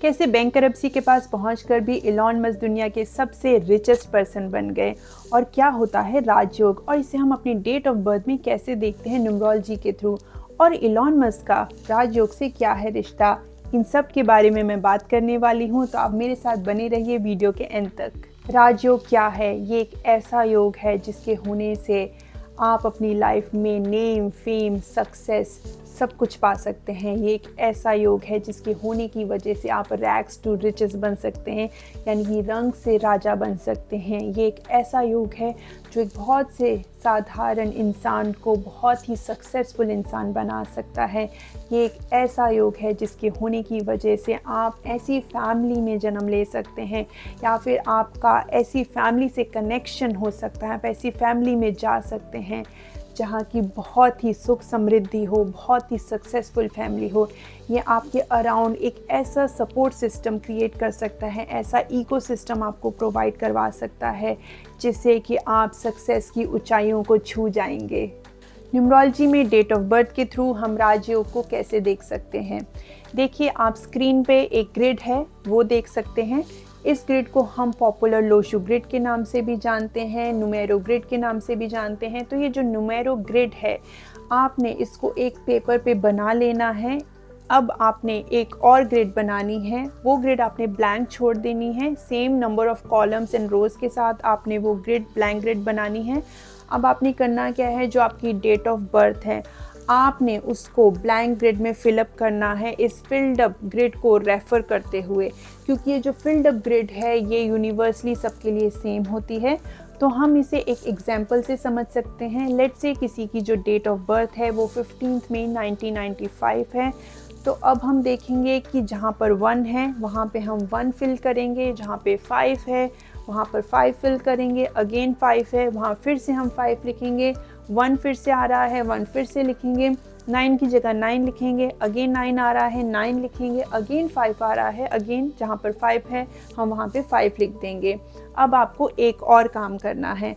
कैसे बैंकरप्सी के पास पहुंचकर भी इलॉन मस्क दुनिया के सबसे रिचेस्ट पर्सन बन गए और क्या होता है राजयोग और इसे हम अपनी डेट ऑफ बर्थ में कैसे देखते हैं न्यूमरोलॉजी के थ्रू और इलॉन मस्क का राजयोग से क्या है रिश्ता, इन सब के बारे में मैं बात करने वाली हूँ। तो आप मेरे साथ बने रहिए वीडियो के एंड तक। राजयोग क्या है? ये एक ऐसा योग है जिसके होने से आप अपनी लाइफ में नेम, फेम, सक्सेस सब कुछ पा सकते हैं। ये एक ऐसा योग है जिसके होने की वजह से आप रैग्स टू रिचेस बन सकते हैं, यानी कि रंग से राजा बन सकते हैं। ये एक ऐसा योग है जो एक बहुत से साधारण इंसान को बहुत ही सक्सेसफुल इंसान बना सकता है। ये एक ऐसा योग है जिसके होने की वजह से आप ऐसी फैमिली में जन्म ले सकते हैं या फिर आपका ऐसी फैमिली से कनेक्शन हो सकता है, आप ऐसी फैमिली में जा सकते हैं जहाँ की बहुत ही सुख समृद्धि हो, बहुत ही सक्सेसफुल फैमिली हो। ये आपके अराउंड एक ऐसा सपोर्ट सिस्टम क्रिएट कर सकता है, ऐसा इकोसिस्टम आपको प्रोवाइड करवा सकता है जिससे कि आप सक्सेस की ऊंचाइयों को छू जाएंगे। न्यूमरोलॉजी में डेट ऑफ बर्थ के थ्रू हम राजयोग को कैसे देख सकते हैं? देखिए, आप स्क्रीन पे एक ग्रिड है वो देख सकते हैं। इस ग्रिड को हम पॉपुलर लोशु ग्रिड के नाम से भी जानते हैं, नुमेरो ग्रिड के नाम से भी जानते हैं। तो ये जो नुमेरो ग्रिड है, आपने इसको एक पेपर पे बना लेना है। अब आपने एक और ग्रिड बनानी है, वो ग्रिड आपने ब्लैंक छोड़ देनी है। Same number of columns and rows के साथ आपने वो ग्रिड ब्लैंक ग्रिड बनानी है। अब आपने करना क्या है, जो आपकी डेट ऑफ बर्थ है आपने उसको ब्लैंक ग्रिड में फिलअप करना है, इस फिल्ड अप ग्रिड को रेफ़र करते हुए, क्योंकि ये जो फिल्ड अप ग्रिड है ये यूनिवर्सली सबके लिए सेम होती है। तो हम इसे एक एग्जांपल से समझ सकते हैं। लेट्स से किसी की जो डेट ऑफ बर्थ है वो 15 मई 1995 है। तो अब हम देखेंगे कि जहाँ पर 1 है वहाँ पे हम 1 फिल करेंगे, जहाँ पे 5 है वहाँ पर 5 फिल करेंगे, अगेन 5 है वहाँ फिर से हम 5 लिखेंगे, 1 फिर से आ रहा है 1 फिर से लिखेंगे, 9 की जगह 9 लिखेंगे, अगेन 9 आ रहा है 9 लिखेंगे, अगेन 5 आ रहा है, अगेन जहाँ पर 5 है हम वहाँ पे 5 लिख देंगे। अब आपको एक और काम करना है,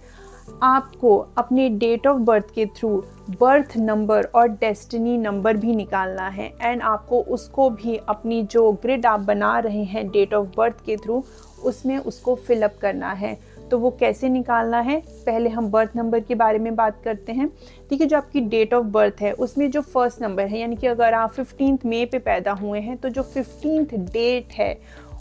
आपको अपने डेट ऑफ बर्थ के थ्रू बर्थ नंबर और डेस्टिनी नंबर भी निकालना है एंड आपको उसको भी अपनी जो ग्रिड आप बना रहे हैं डेट ऑफ बर्थ के थ्रू उसमें उसको फिलअप करना है। तो वो कैसे निकालना है, पहले हम बर्थ नंबर के बारे में बात करते हैं। ठीक है, जो आपकी डेट ऑफ बर्थ है उसमें जो फर्स्ट नंबर है, यानी कि अगर आप 15 मई पे पैदा हुए हैं तो जो 15th डेट है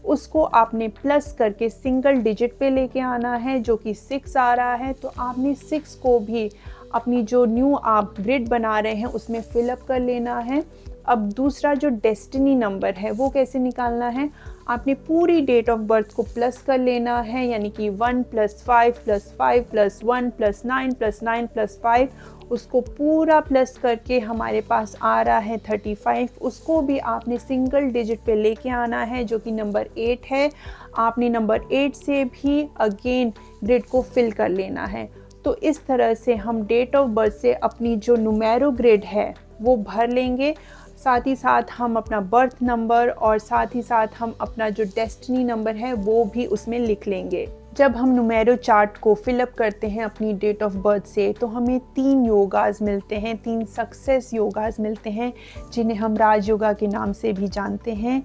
उसको आपने प्लस करके सिंगल डिजिट पे लेके आना है, जो कि 6 आ रहा है। तो आपने 6 को भी अपनी जो न्यू आप ग्रिड बना रहे हैं उसमें फिलअप कर लेना है। अब दूसरा जो डेस्टिनी नंबर है वो कैसे निकालना है, आपने पूरी डेट ऑफ बर्थ को प्लस कर लेना है, यानी कि 1 + 5 + 5 + 1 + 9 + 9 + 5, उसको पूरा प्लस करके हमारे पास आ रहा है 35। उसको भी आपने सिंगल डिजिट पे लेके आना है, जो कि नंबर 8 है। आपने नंबर 8 से भी अगेन ग्रिड को फिल कर लेना है। तो इस तरह से हम डेट ऑफ बर्थ से अपनी जो नुमेरो ग्रिड है वो भर लेंगे, साथ ही साथ हम अपना बर्थ नंबर और साथ ही साथ हम अपना जो डेस्टिनी नंबर है वो भी उसमें लिख लेंगे। जब हम नुमेरो चार्ट को फिलअप करते हैं अपनी डेट ऑफ बर्थ से तो हमें 3 योगाज मिलते हैं, 3 सक्सेस योगाज मिलते हैं, जिन्हें हम राजयोगा के नाम से भी जानते हैं।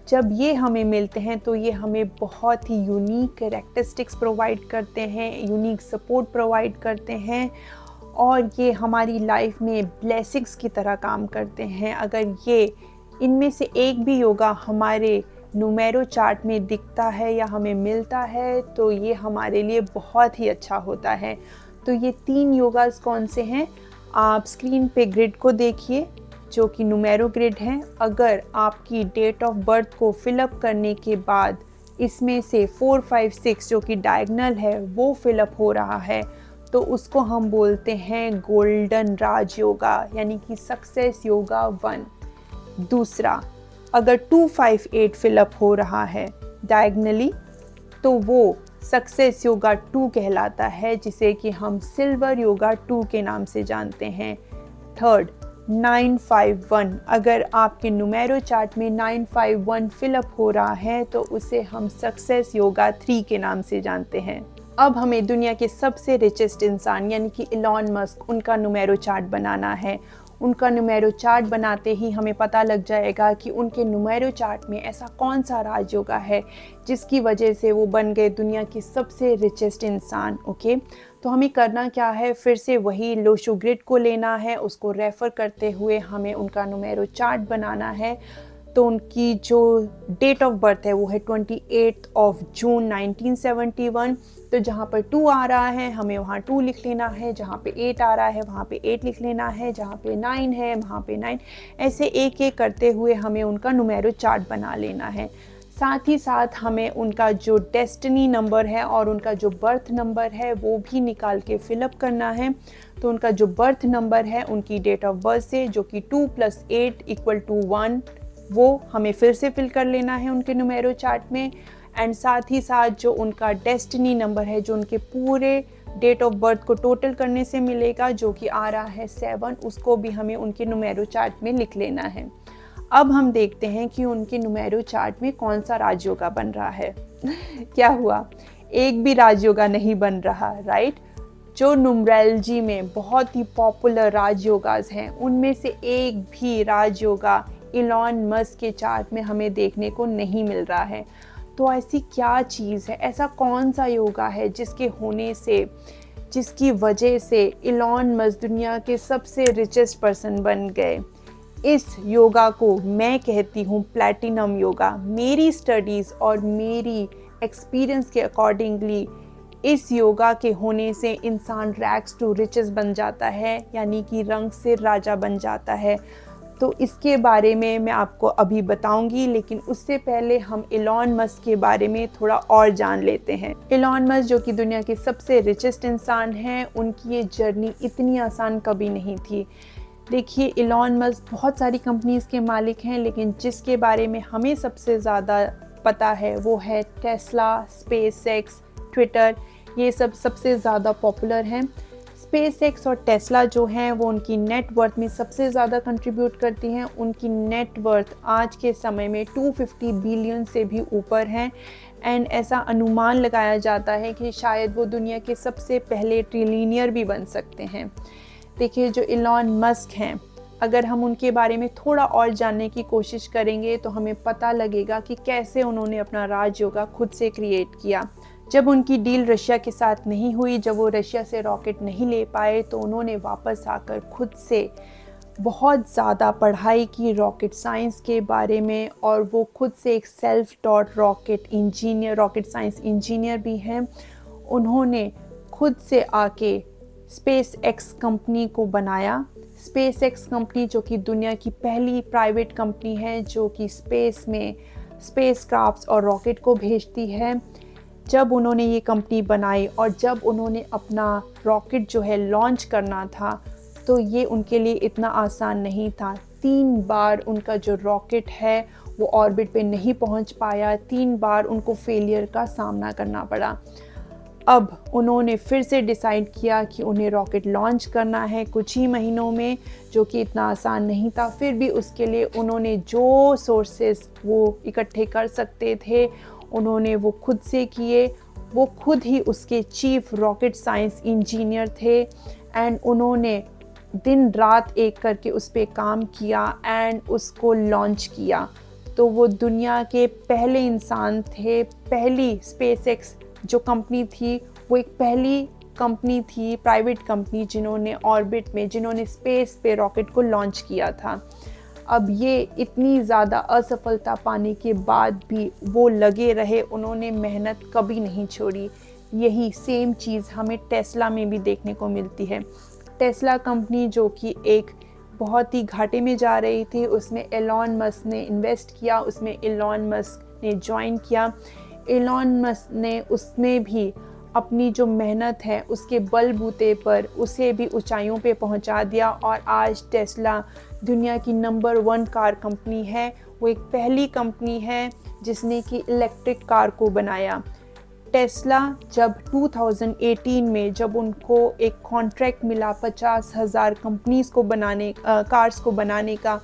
जब ये हमें मिलते हैं तो ये हमें बहुत ही यूनिक कैरेक्टरिस्टिक्स प्रोवाइड करते हैं, यूनिक सपोर्ट प्रोवाइड करते हैं और ये हमारी लाइफ में ब्लेसिंग्स की तरह काम करते हैं। अगर ये इनमें से एक भी योगा हमारे नुमेरो चार्ट में दिखता है या हमें मिलता है तो ये हमारे लिए बहुत ही अच्छा होता है। तो ये 3 योगास कौन से हैं, आप स्क्रीन पे ग्रिड को देखिए जो कि नुमेरो ग्रिड है। अगर आपकी डेट ऑफ बर्थ को फिलअप करने के बाद इसमें से 4, 5, 6 जो कि डायगोनल है वो फिलअप हो रहा है तो उसको हम बोलते हैं गोल्डन राज योगा, यानी कि सक्सेस योगा 1। दूसरा, अगर 2, 5, 8 फिलअप हो रहा है डायगोनली तो वो सक्सेस योगा 2 कहलाता है, जिसे कि हम सिल्वर योगा 2 के नाम से जानते हैं। थर्ड, 951, अगर आपके नुमेरो चार्ट में 951 फिलअप हो रहा है तो उसे हम सक्सेस योगा 3 के नाम से जानते हैं। अब हमें दुनिया के सबसे रिचेस्ट इंसान यानी कि इलॉन मस्क, उनका नुमेरो चार्ट बनाना है। उनका न्यूमेरो चार्ट बनाते ही हमें पता लग जाएगा कि उनके न्यूमेरो चार्ट में ऐसा कौन सा राजयोगा है जिसकी वजह से वो बन गए दुनिया के सबसे रिचेस्ट इंसान। ओके, तो हमें करना क्या है, फिर से वही लोशो ग्रिड को लेना है, उसको रेफ़र करते हुए हमें उनका न्यूमेरो चार्ट बनाना है। तो उनकी जो डेट ऑफ बर्थ है वो है 28 जून 1971। तो जहाँ पर 2 आ रहा है हमें वहाँ 2 लिख लेना है, जहाँ पे 8 आ रहा है वहाँ पे 8 लिख लेना है, जहाँ पे 9 है वहाँ पे 9। ऐसे एक एक करते हुए हमें उनका न्यूमेरो चार्ट बना लेना है। साथ ही साथ हमें उनका जो डेस्टिनी नंबर है और उनका जो बर्थ नंबर है वो भी निकाल के फिलअप करना है। तो उनका जो बर्थ नंबर है उनकी डेट ऑफ बर्थ से, जो कि 2 + 8 = 1, वो हमें फिर से फिल कर लेना है उनके न्यूमेरो चार्ट में। एंड साथ ही साथ जो उनका डेस्टिनी नंबर है, जो उनके पूरे डेट ऑफ बर्थ को टोटल करने से मिलेगा, जो कि आ रहा है 7, उसको भी हमें उनके न्यूमेरो चार्ट में लिख लेना है। अब हम देखते हैं कि उनके न्यूमेरो चार्ट में कौन सा राजयोगा बन रहा है। क्या हुआ, एक भी राजयोगा नहीं बन रहा, राइट। जो न्यूमरोलॉजी में बहुत ही पॉपुलर राजयोगास हैं उनमें से एक भी राजयोगा इलॉन मस्क के चार्ट में हमें देखने को नहीं मिल रहा है। तो ऐसी क्या चीज़ है, ऐसा कौन सा योगा है जिसके होने से, जिसकी वजह से इलॉन मस्क दुनिया के सबसे रिचेस्ट पर्सन बन गए। इस योगा को मैं कहती हूँ प्लैटिनम योगा। मेरी स्टडीज़ और मेरी एक्सपीरियंस के अकॉर्डिंगली इस योगा के होने से इंसान रैग्स टू रिचेस बन जाता है, यानी कि रंग से राजा बन जाता है। तो इसके बारे में मैं आपको अभी बताऊंगी, लेकिन उससे पहले हम इलॉन मस्क के बारे में थोड़ा और जान लेते हैं। इलॉन मस्क जो कि दुनिया के सबसे रिचेस्ट इंसान हैं, उनकी ये जर्नी इतनी आसान कभी नहीं थी। देखिए, इलॉन मस्क बहुत सारी कंपनीज़ के मालिक हैं, लेकिन जिसके बारे में हमें सबसे ज़्यादा पता है वो है टेस्ला, स्पेसएक्स, ट्विटर। ये सब सबसे ज़्यादा पॉपुलर हैं। स्पेसएक्स और टेस्ला जो हैं वो उनकी नेटवर्थ में सबसे ज़्यादा कंट्रीब्यूट करती हैं। उनकी नेटवर्थ आज के समय में 250 बिलियन से भी ऊपर हैं। एंड ऐसा अनुमान लगाया जाता है कि शायद वो दुनिया के सबसे पहले ट्रिलियनियर भी बन सकते हैं। देखिए, जो इलॉन मस्क हैं, अगर हम उनके बारे में थोड़ा और जानने की कोशिश करेंगे तो हमें पता लगेगा कि कैसे उन्होंने अपना राजयोगा खुद से क्रिएट किया। जब उनकी डील रशिया के साथ नहीं हुई, जब वो रशिया से रॉकेट नहीं ले पाए, तो उन्होंने वापस आकर खुद से बहुत ज़्यादा पढ़ाई की रॉकेट साइंस के बारे में, और वो खुद से एक self taught rocket engineer, rocket science engineer भी हैं। उन्होंने खुद से आके स्पेसएक्स कंपनी को बनाया। स्पेसएक्स कंपनी जो कि दुनिया की पहली प्राइवेट कंपनी है जो कि स्पेस में स्पेसक्राफ्ट्स और रॉकेट को भेजती है। जब उन्होंने ये कंपनी बनाई और जब उन्होंने अपना रॉकेट जो है लॉन्च करना था, तो ये उनके लिए इतना आसान नहीं था। 3 बार उनका जो रॉकेट है वो ऑर्बिट पे नहीं पहुंच पाया। 3 बार उनको फेलियर का सामना करना पड़ा। अब उन्होंने फिर से डिसाइड किया कि उन्हें रॉकेट लॉन्च करना है कुछ ही महीनों में, जो कि इतना आसान नहीं था। फिर भी उसके लिए उन्होंने जो सोर्सेस वो इकट्ठे कर सकते थे उन्होंने वो खुद से किए। वो खुद ही उसके चीफ रॉकेट साइंस इंजीनियर थे एंड उन्होंने दिन रात एक करके उस पर काम किया एंड उसको लॉन्च किया। तो वो दुनिया के पहले इंसान थे। पहली स्पेसएक्स जो कंपनी थी वो एक पहली कंपनी थी, प्राइवेट कंपनी, जिन्होंने ऑर्बिट में, जिन्होंने स्पेस पे रॉकेट को लॉन्च किया था। अब ये इतनी ज़्यादा असफलता पाने के बाद भी वो लगे रहे, उन्होंने मेहनत कभी नहीं छोड़ी। यही सेम चीज़ हमें टेस्ला में भी देखने को मिलती है। टेस्ला कंपनी जो कि एक बहुत ही घाटे में जा रही थी, उसमें एलॉन मस्क ने इन्वेस्ट किया, उसमें एलॉन मस्क ने ज्वाइन किया। एलॉन मस्क ने उसमें भी अपनी जो मेहनत है उसके बलबूते पर उसे भी ऊंचाइयों पे पहुंचा दिया और आज टेस्ला दुनिया की नंबर 1 कार कंपनी है। वो एक पहली कंपनी है जिसने कि इलेक्ट्रिक कार को बनाया। टेस्ला जब 2018 में जब उनको एक कॉन्ट्रैक्ट मिला 50,000 कंपनीज़ को बनाने, कार्स को बनाने का,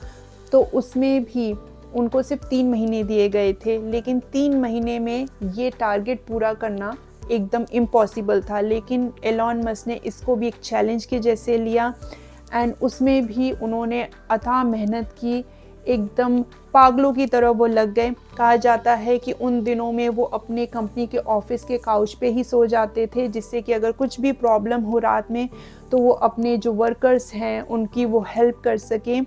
तो उसमें भी उनको सिर्फ 3 महीने दिए गए थे। लेकिन 3 महीने में ये टारगेट पूरा करना एकदम इम्पॉसिबल था। लेकिन एलॉन मस्क ने इसको भी एक चैलेंज के जैसे लिया एंड उसमें भी उन्होंने अथाह मेहनत की, एकदम पागलों की तरह वो लग गए। कहा जाता है कि उन दिनों में वो अपने कंपनी के ऑफिस के काउच पे ही सो जाते थे, जिससे कि अगर कुछ भी प्रॉब्लम हो रात में तो वो अपने जो वर्कर्स हैं उनकी वो हेल्प कर सकें।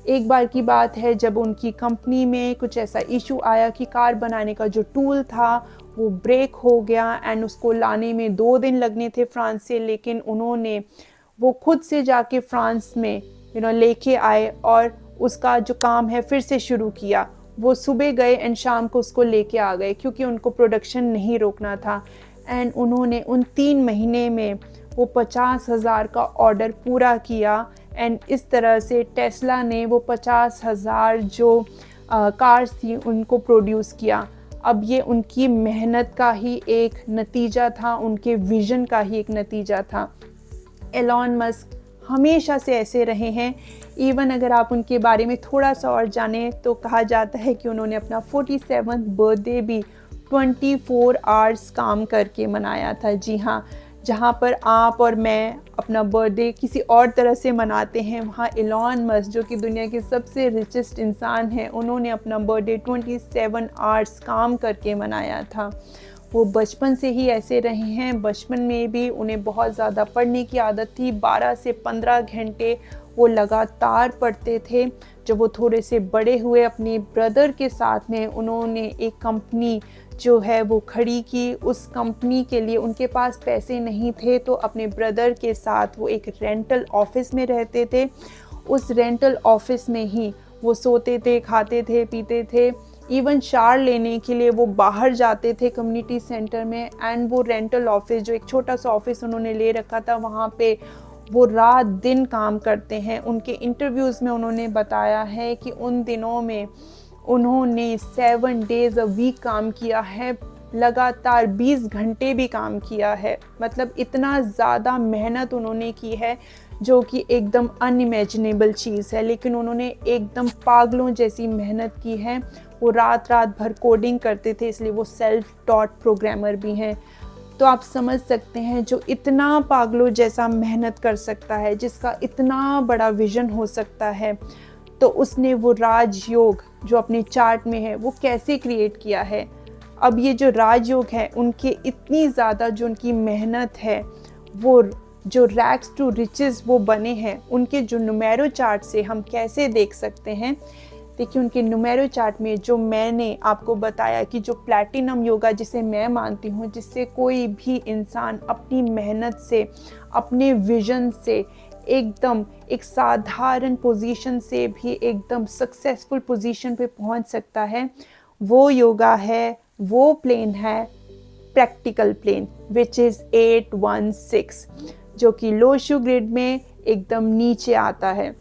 एक बार की बात है जब उनकी कंपनी में कुछ ऐसा इशू आया कि कार बनाने का जो टूल था वो ब्रेक हो गया एंड उसको लाने में 2 दिन लगने थे फ्रांस से, लेकिन उन्होंने वो खुद से जाके फ्रांस में लेके आए और उसका जो काम है फिर से शुरू किया। वो सुबह गए एंड शाम को उसको लेके आ गए, क्योंकि उनको प्रोडक्शन नहीं रोकना था। एंड उन्होंने उन 3 महीने में वो 50,000 का ऑर्डर पूरा किया एंड इस तरह से टेस्ला ने वो 50,000 जो कार्स थी उनको प्रोड्यूस किया। अब ये उनकी मेहनत का ही एक नतीजा था, उनके विजन का ही एक नतीजा था। एलॉन मस्क हमेशा से ऐसे रहे हैं। इवन अगर आप उनके बारे में थोड़ा सा और जानें तो कहा जाता है कि उन्होंने अपना 47th बर्थडे भी 24 आवर्स काम करके मनाया था। जी हाँ, जहाँ पर आप और मैं अपना बर्थडे किसी और तरह से मनाते हैं, वहाँ एलॉन मस्क जो कि दुनिया के सबसे रिचेस्ट इंसान हैं, उन्होंने अपना बर्थडे 27 आवर्स काम करके मनाया था। वो बचपन से ही ऐसे रहे हैं। बचपन में भी उन्हें बहुत ज़्यादा पढ़ने की आदत थी। 12 से 15 घंटे वो लगातार पढ़ते थे। जब वो थोड़े से बड़े हुए, अपने ब्रदर के साथ में उन्होंने एक कंपनी जो है वो खड़ी की। उस कंपनी के लिए उनके पास पैसे नहीं थे, तो अपने ब्रदर के साथ वो एक रेंटल ऑफिस में रहते थे। उस रेंटल ऑफिस में ही वो सोते थे, खाते थे, पीते थे। इवन शावर लेने के लिए वो बाहर जाते थे कम्युनिटी सेंटर में। एंड वो रेंटल ऑफिस, जो एक छोटा सा ऑफिस उन्होंने ले रखा था, वहाँ पे वो रात दिन काम करते हैं। उनके इंटरव्यूज़ में उन्होंने बताया है कि उन दिनों में उन्होंने 7 डेज़ अ वीक काम किया है, लगातार 20 घंटे भी काम किया है। मतलब इतना ज़्यादा मेहनत उन्होंने की है जो कि एकदम अनइमेजिनेबल चीज़ है, लेकिन उन्होंने एकदम पागलों जैसी मेहनत की है। वो रात भर कोडिंग करते थे, इसलिए वो सेल्फ टॉट प्रोग्रामर भी हैं। तो आप समझ सकते हैं, जो इतना पागलों जैसा मेहनत कर सकता है, जिसका इतना बड़ा विजन हो सकता है, तो उसने वो राजयोग जो अपने चार्ट में है वो कैसे क्रिएट किया है। अब ये जो राजयोग है, उनके इतनी ज़्यादा जो उनकी मेहनत है, वो जो रैग्स टू रिचेस वो बने हैं, उनके जो नुमेरो चार्ट से हम कैसे देख सकते हैं। देखिए, उनके नुमेरो चार्ट में जो मैंने आपको बताया कि जो प्लैटिनम योगा जिसे मैं मानती हूँ, जिससे कोई भी इंसान अपनी मेहनत से, अपने विजन से एकदम एक साधारण पोजीशन से भी एकदम सक्सेसफुल पोजीशन पे पहुँच सकता है, वो योगा है, वो प्लेन है प्रैक्टिकल प्लेन, विच इज़ 816, जो कि लोशु ग्रिड में एकदम नीचे आता है।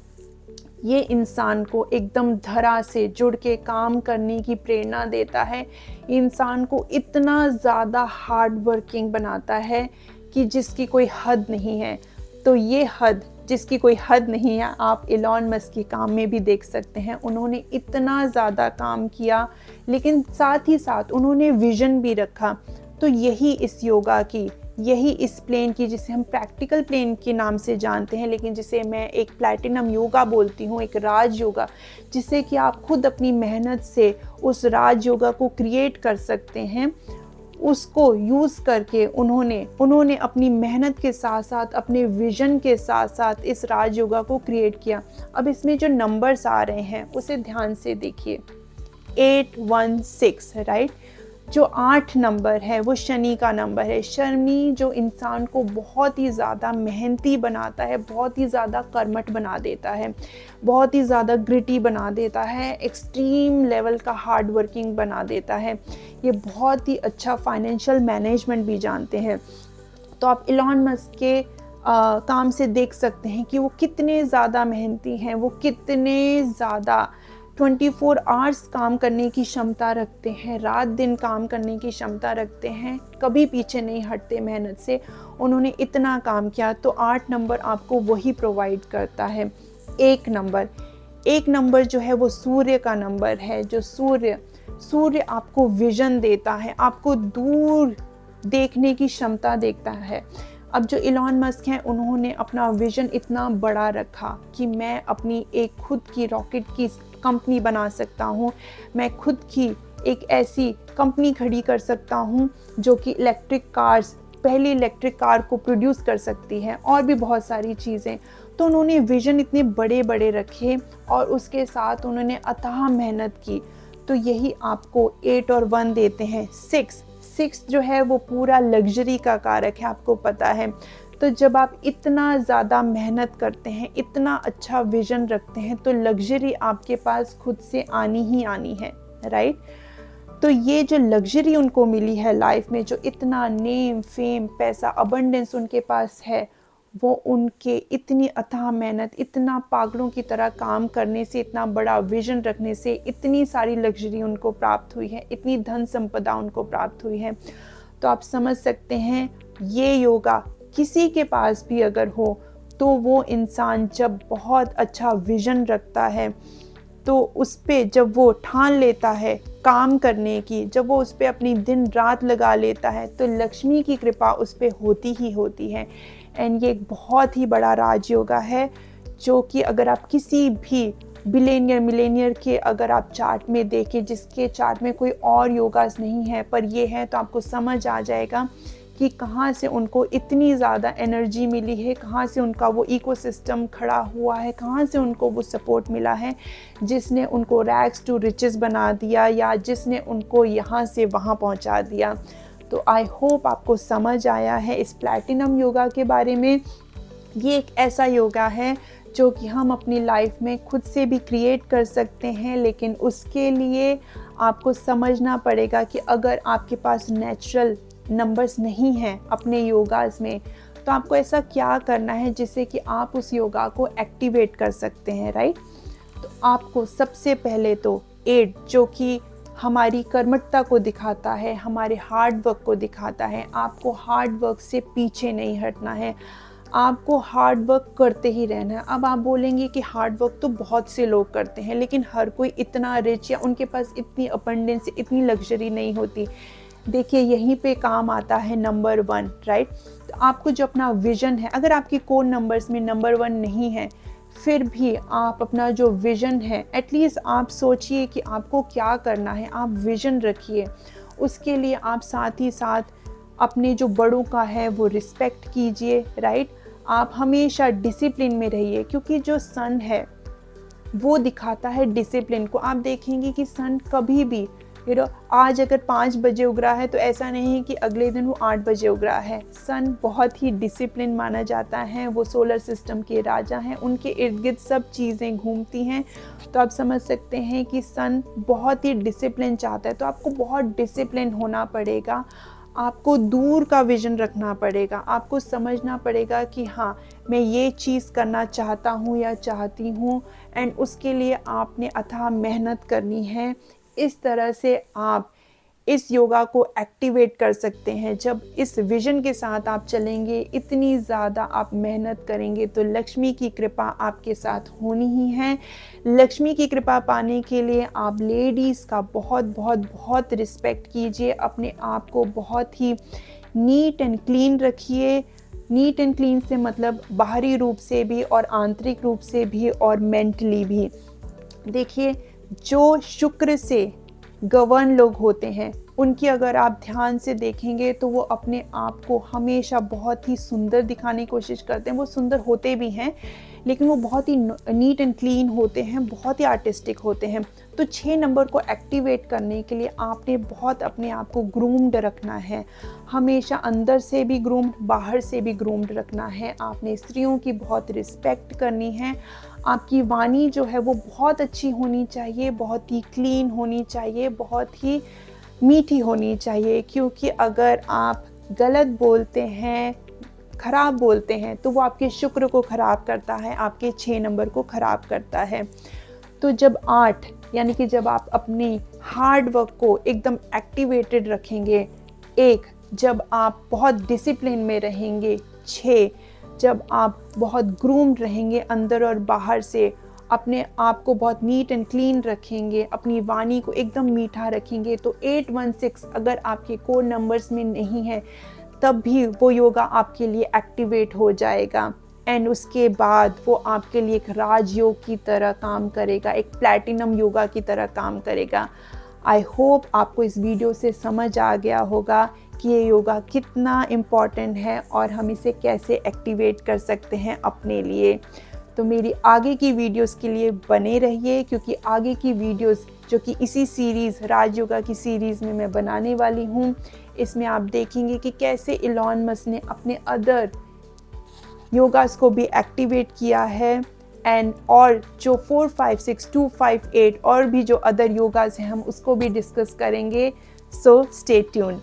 ये इंसान को एकदम धरा से जुड़ के काम करने की प्रेरणा देता है। इंसान को इतना ज़्यादा हार्ड वर्किंग बनाता है कि जिसकी कोई हद नहीं है। तो ये हद, जिसकी कोई हद नहीं है, आप एलॉन मस्क के काम में भी देख सकते हैं। उन्होंने इतना ज़्यादा काम किया, लेकिन साथ ही साथ उन्होंने विजन भी रखा। तो यही इस योगा की, यही इस प्लेन की, जिसे हम प्रैक्टिकल प्लेन के नाम से जानते हैं, लेकिन जिसे मैं एक प्लैटिनम योगा बोलती हूँ, एक राज योगा, जिससे कि आप खुद अपनी मेहनत से उस राज योगा को क्रिएट कर सकते हैं। उसको यूज़ करके उन्होंने अपनी मेहनत के साथ साथ, अपने विजन के साथ साथ इस राज योगा को क्रिएट किया। अब इसमें जो नंबर्स आ रहे हैं उसे ध्यान से देखिए। 816, राइट। जो 8 नंबर है वो शनि का नंबर है। शनि जो इंसान को बहुत ही ज़्यादा मेहनती बनाता है, बहुत ही ज़्यादा कर्मठ बना देता है, बहुत ही ज़्यादा ग्रिटी बना देता है, एक्सट्रीम लेवल का हार्ड वर्किंग बना देता है। ये बहुत ही अच्छा फाइनेंशियल मैनेजमेंट भी जानते हैं। तो आप एलॉन मस्क के काम से देख सकते हैं कि वो कितने ज़्यादा मेहनती हैं, वो कितने ज़्यादा 24 आवर्स काम करने की क्षमता रखते हैं, रात दिन काम करने की क्षमता रखते हैं, कभी पीछे नहीं हटते मेहनत से। उन्होंने इतना काम किया। तो 8 नंबर आपको वही प्रोवाइड करता है। एक नंबर जो है वो सूर्य का नंबर है। जो सूर्य आपको विजन देता है, आपको दूर देखने की क्षमता देता है। अब जो इलॉन मस्क हैं, उन्होंने अपना विजन इतना बड़ा रखा कि मैं अपनी एक खुद की रॉकेट की कंपनी बना सकता हूँ, मैं खुद की एक ऐसी कंपनी खड़ी कर सकता हूँ जो कि पहली इलेक्ट्रिक कार को प्रोड्यूस कर सकती है, और भी बहुत सारी चीज़ें। तो उन्होंने विजन इतने बड़े बड़े रखे और उसके साथ उन्होंने अथाह मेहनत की। तो यही आपको 8 और 1 देते हैं। 6 जो है वो पूरा लग्जरी का कारक है, आपको पता है। तो जब आप इतना ज़्यादा मेहनत करते हैं, इतना अच्छा विजन रखते हैं, तो लग्जरी आपके पास खुद से आनी ही आनी है, राइट। तो ये जो लग्जरी उनको मिली है लाइफ में, जो इतना नेम फेम पैसा अबंडेंस उनके पास है, वो उनके इतनी अथाह मेहनत, इतना पागलों की तरह काम करने से, इतना बड़ा विजन रखने से इतनी सारी लग्जरी उनको प्राप्त हुई है, इतनी धन संपदा उनको प्राप्त हुई है। तो आप समझ सकते हैं, ये योगा किसी के पास भी अगर हो, तो वो इंसान जब बहुत अच्छा विजन रखता है, तो उस पे जब वो ठान लेता है काम करने की, जब वो उस पे अपनी दिन रात लगा लेता है, तो लक्ष्मी की कृपा उस पे होती ही होती है। एंड ये एक बहुत ही बड़ा राजयोगा है, जो कि अगर आप किसी भी बिलियनियर मिलेनियर के अगर आप चार्ट में देखें, जिसके चार्ट में कोई और योगास नहीं है पर ये है, तो आपको समझ आ जाएगा कि कहाँ से उनको इतनी ज़्यादा एनर्जी मिली है, कहाँ से उनका वो इकोसिस्टम खड़ा हुआ है, कहाँ से उनको वो सपोर्ट मिला है, जिसने उनको रैग्स टू रिचेस बना दिया, या जिसने उनको यहाँ से वहाँ पहुँचा दिया। तो आई होप आपको समझ आया है इस प्लैटिनम योगा के बारे में। ये एक ऐसा योगा है जो कि हम अपनी लाइफ में खुद से भी क्रिएट कर सकते हैं, लेकिन उसके लिए आपको समझना पड़ेगा कि अगर आपके पास नेचुरल नंबर्स नहीं हैं अपने योगास में, तो आपको ऐसा क्या करना है जिससे कि आप उस योगा को एक्टिवेट कर सकते हैं, राइट। तो आपको सबसे पहले तो 8, जो कि हमारी कर्मठता को दिखाता है, हमारे हार्ड वर्क को दिखाता है, आपको हार्ड वर्क से पीछे नहीं हटना है, आपको हार्ड वर्क करते ही रहना है। अब आप बोलेंगे कि हार्ड वर्क तो बहुत से लोग करते हैं, लेकिन हर कोई इतना रिच या उनके पास इतनी अबंडेंस, इतनी लग्जरी नहीं होती। देखिए, यहीं पे काम आता है नंबर 1, राइट। तो आपको जो अपना विजन है, अगर आपकी कोर नंबर्स में नंबर 1 नहीं है, फिर भी आप अपना जो विजन है, एटलीस्ट आप सोचिए कि आपको क्या करना है, आप विजन रखिए। उसके लिए आप साथ ही साथ अपने जो बड़ों का है वो रिस्पेक्ट कीजिए, राइट। आप हमेशा डिसिप्लिन में रहिए, क्योंकि जो सन है वो दिखाता है डिसिप्लिन को। आप देखेंगे कि सन कभी भी आज अगर 5 बजे उग रहा है, तो ऐसा नहीं है कि अगले दिन वो 8 बजे उग रहा है। सन बहुत ही डिसिप्लिन माना जाता है, वो सोलर सिस्टम के राजा हैं, उनके इर्द गिर्द सब चीज़ें घूमती हैं। तो आप समझ सकते हैं कि सन बहुत ही डिसिप्लिन चाहता है। तो आपको बहुत डिसिप्लिन होना पड़ेगा, आपको दूर का विजन रखना पड़ेगा, आपको समझना पड़ेगा कि हाँ, मैं ये चीज़ करना चाहता हूँ या चाहती हूँ, एंड उसके लिए आपने अथाह मेहनत करनी है। इस तरह से आप इस योगा को एक्टिवेट कर सकते हैं। जब इस विजन के साथ आप चलेंगे, इतनी ज़्यादा आप मेहनत करेंगे, तो लक्ष्मी की कृपा आपके साथ होनी ही है। लक्ष्मी की कृपा पाने के लिए आप लेडीज़ का बहुत बहुत बहुत रिस्पेक्ट कीजिए, अपने आप को बहुत ही नीट एंड क्लीन रखिए। नीट एंड क्लीन से मतलब बाहरी रूप से भी और आंतरिक रूप से भी और मेंटली भी। देखिए, जो शुक्र से गवर्न लोग होते हैं, उनकी अगर आप ध्यान से देखेंगे तो वो अपने आप को हमेशा बहुत ही सुंदर दिखाने की कोशिश करते हैं। वो सुंदर होते भी हैं, लेकिन वो बहुत ही नीट एंड क्लीन होते हैं, बहुत ही आर्टिस्टिक होते हैं। तो 6 नंबर को एक्टिवेट करने के लिए आपने बहुत अपने आप को ग्रूम्ड रखना है, हमेशा अंदर से भी ग्रूम्ड, बाहर से भी ग्रूम्ड रखना है। आपने स्त्रियों की बहुत रिस्पेक्ट करनी है। आपकी वाणी जो है वो बहुत अच्छी होनी चाहिए, बहुत ही क्लीन होनी चाहिए, बहुत ही मीठी होनी चाहिए, क्योंकि अगर आप गलत बोलते हैं, खराब बोलते हैं, तो वो आपके शुक्र को ख़राब करता है, आपके 6 नंबर को ख़राब करता है। तो जब 8 यानी कि जब आप अपनी हार्ड वर्क को एकदम एक्टिवेटेड रखेंगे, 1 जब आप बहुत डिसिप्लिन में रहेंगे, 6 जब आप बहुत ग्रूम्ड रहेंगे अंदर और बाहर से, अपने आप को बहुत नीट एंड क्लीन रखेंगे, अपनी वाणी को एकदम मीठा रखेंगे, तो 816 अगर आपके कोर नंबर्स में नहीं है, तब भी वो योगा आपके लिए एक्टिवेट हो जाएगा एंड उसके बाद वो आपके लिए एक राजयोग की तरह काम करेगा, एक प्लैटिनम योगा की तरह काम करेगा। आई होप आपको इस वीडियो से समझ आ गया होगा कि ये योगा कितना इम्पॉर्टेंट है और हम इसे कैसे एक्टिवेट कर सकते हैं अपने लिए। तो मेरी आगे की वीडियोस के लिए बने रहिए, क्योंकि आगे की वीडियोस जो कि इसी सीरीज़ राज योगा की सीरीज़ में मैं बनाने वाली हूँ, इसमें आप देखेंगे कि कैसे इलॉन मस्क ने अपने अदर योगास को भी एक्टिवेट किया है एंड और जो 4, 5, 6, 2, 5, 8 और भी जो अदर योगास हैं हम उसको भी डिस्कस करेंगे। So stay tuned.